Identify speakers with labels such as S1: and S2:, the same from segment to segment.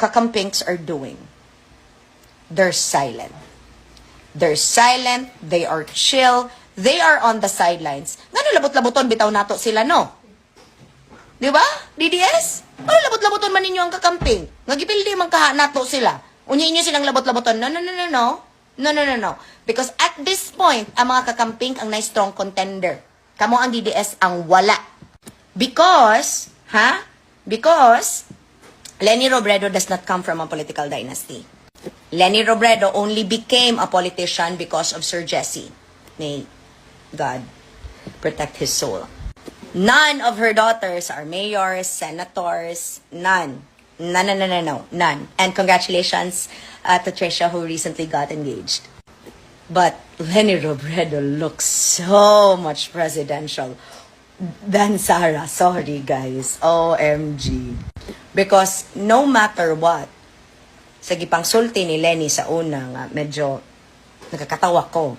S1: kakampings are doing? They're silent. They're silent, they are chill, they are on the sidelines. Ngano labot-laboton bitaw nato sila, no? Di ba? DDS? Ano labot-laboton man ninyo ang kakamping? Ngagipildi man kaha nato sila. Unya inyo silang labot-laboton. No. No. Because at this point, ang mga kakamping ang na-strong contender. Kamo ang DDS ang wala. Because Leni Robredo does not come from a political dynasty. Leni Robredo only became a politician because of Sir Jesse. May God protect his soul. None of her daughters are mayors, senators, none. None. And congratulations to Trisha who recently got engaged. But Leni Robredo looks so much presidential than Sarah. Sorry guys. OMG. Because no matter what, sa gipang sulti ni Leni sa una nga medyo nakakatawa ko.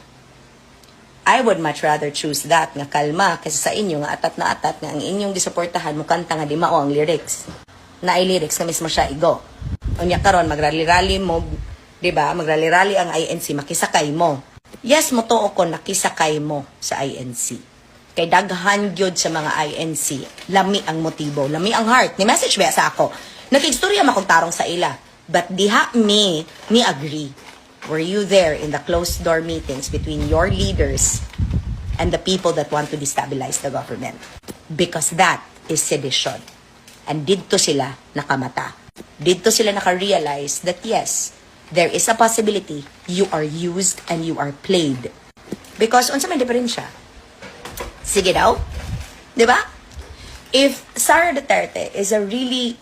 S1: I would much rather choose that nga kalma kasi sa inyo nga atat na atat nga ang inyong gisuportahan mo kanta nga di mao ang lyrics. Na ay lyrics nga mismo siya igo. Unya karon magrally-rally mo, di ba? Magrally-rally ang INC makisakay mo. Yes, mo tuo ko nakisakay mo sa INC. Kay daghan gyud sa mga INC, lami ang motibo, lami ang heart. Ni message ba sa ako? Nakigstorya makong tarong sa ila. But diha me agree. Were you there in the closed door meetings between your leaders and the people that want to destabilize the government? Because that is sedition. And didto sila nakamata. Didto sila naka-realize that yes, there is a possibility you are used and you are played. Because unsa may diferensya? Sige daw. Diba? If Sara Duterte is a really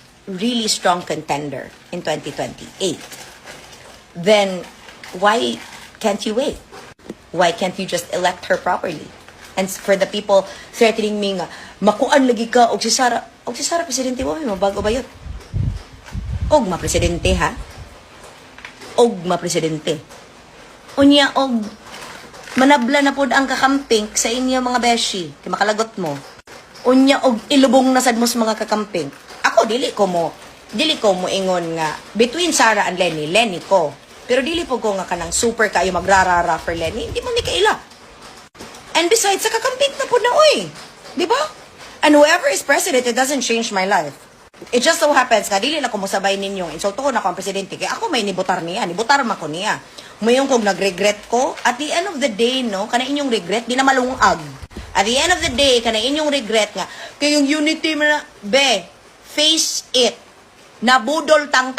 S1: strong contender in 2028, then why can't you wait? Why can't you just elect her properly? And for the people threatening me nga, makuan lagi ka, og si Sara presidente mo, mabago ba yun? Og ma-presidente ha? Og ma-presidente. Unya, og manabla na pod ang kakamping sa inyo mga beshi, kay makalagot mo. Unya, og ilubong na sad mo sa mga kakamping. Ako, dili ko mo ingon nga, between Sara and Leni ko. Pero dili po ko nga kanang super kayo magrarara for Leni, hindi mo ni kaila. And besides, sa kakamping na po na, oy. Di ba? And whoever is president, it doesn't change my life. It just so happens nga, dili na ko musabay ninyong insulto ko na ko ang presidente. Kaya ako may nibutar ma ko niya. Mayroon kong nag-regret ko. At the end of the day, no, kana inyong regret, di na malungag. At the end of the day, kana inyong regret nga, kayong unity mo na, face it. Nabudol tang